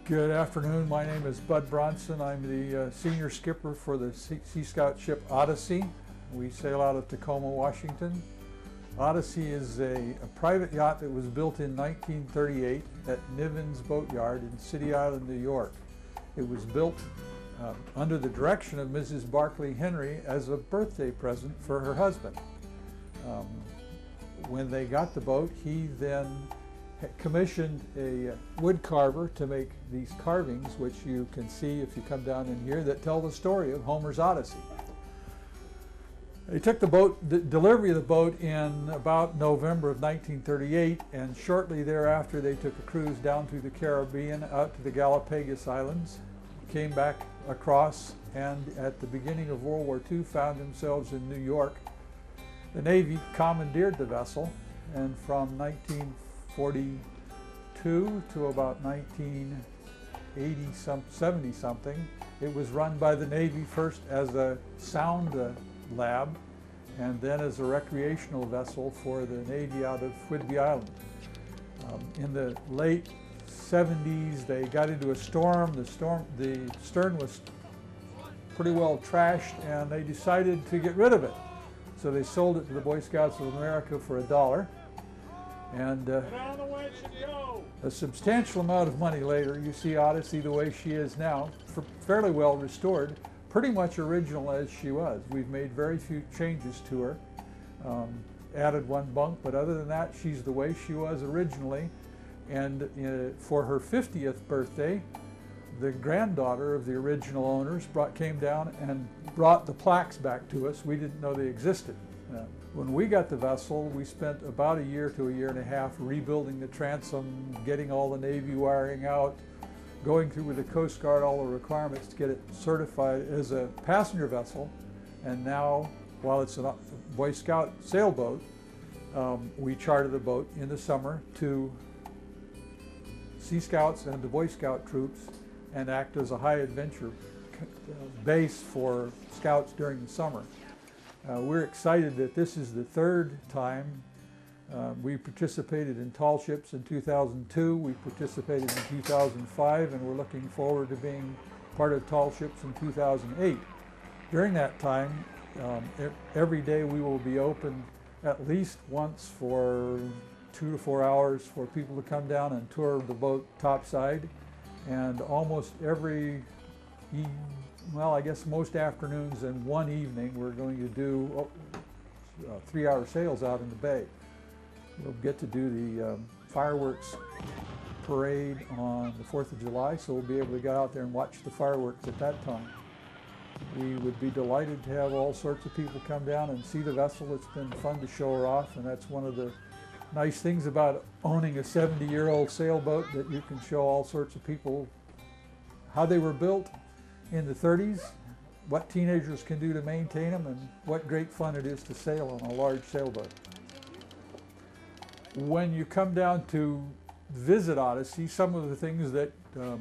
Good afternoon. My name is Bud Bronson. I'm the senior skipper for the Sea Scout ship Odyssey. We sail out of Tacoma, Washington. Odyssey is a private yacht that was built in 1938 at Niven's Boatyard in City Island, New York. It was built under the direction of Mrs. Barclay Henry as a birthday present for her husband. When they got the boat, he then commissioned a wood carver to make these carvings, which you can see if you come down in here, that tell the story of Homer's Odyssey. They took the delivery of the boat in about November of 1938, and shortly thereafter they took a cruise down through the Caribbean out to the Galapagos Islands, came back across, and at the beginning of World War II found themselves in New York. The Navy commandeered the vessel, and from 1942 to about 1970 something, it was run by the Navy first as a sound lab and then as a recreational vessel for the Navy out of Whidbey Island. In the late 70s they got into a storm. The stern was pretty well trashed, and they decided to get rid of it. So they sold it to the Boy Scouts of America for $1. And a substantial amount of money later, you see Odyssey the way she is now, fairly well restored, pretty much original as she was. We've made very few changes to her, added one bunk, but other than that, she's the way she was originally. And for her 50th birthday, the granddaughter of the original owners came down and brought the plaques back to us. We didn't know they existed. When we got the vessel, we spent about a year to a year and a half rebuilding the transom, getting all the Navy wiring out, going through with the Coast Guard all the requirements to get it certified as a passenger vessel. And now, while it's a Boy Scout sailboat, we charter the boat in the summer to Sea Scouts and the Boy Scout troops and act as a high adventure base for Scouts during the summer. We're excited that this is the third time. We participated in tall ships in 2002, we participated in 2005, and we're looking forward to being part of tall ships in 2008. During that time, every day we will be open at least once for 2 to 4 hours for people to come down and tour the boat topside, and almost every well, I guess most afternoons and one evening we're going to do 3-hour sails out in the bay. We'll get to do the fireworks parade on the 4th of July, so we'll be able to get out there and watch the fireworks at that time. We would be delighted to have all sorts of people come down and see the vessel. It's been fun to show her off, and that's one of the nice things about owning a 70-year-old sailboat, that you can show all sorts of people how they were built in the 30s, what teenagers can do to maintain them, and what great fun it is to sail on a large sailboat. When you come down to visit Odyssey, some of the things that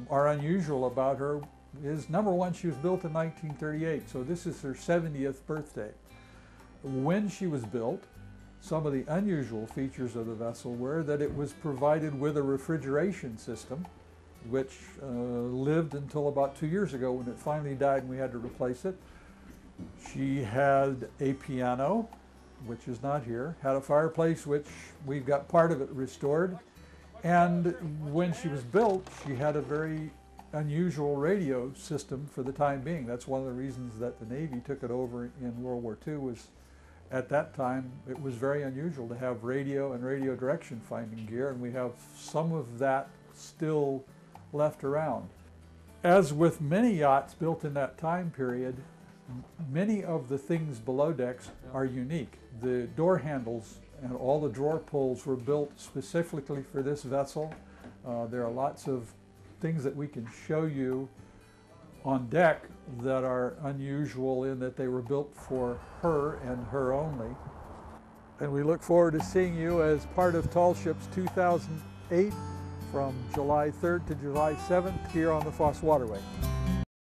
are unusual about her is, number one, she was built in 1938, so this is her 70th birthday. When she was built, some of the unusual features of the vessel were that it was provided with a refrigeration system, which lived until about 2 years ago when it finally died and we had to replace it. She had a piano, which is not here, had a fireplace, which we've got part of it restored, and when she was built, she had a very unusual radio system for the time being. That's one of the reasons that the Navy took it over in World War II, was at that time it was very unusual to have radio and radio direction finding gear, and we have some of that still left around. As with many yachts built in that time period, many of the things below decks are unique. The door handles and all the drawer pulls were built specifically for this vessel. There are lots of things that we can show you on deck that are unusual in that they were built for her and her only. And we look forward to seeing you as part of Tall Ships 2008 from July 3rd to July 7th here on the Foss Waterway.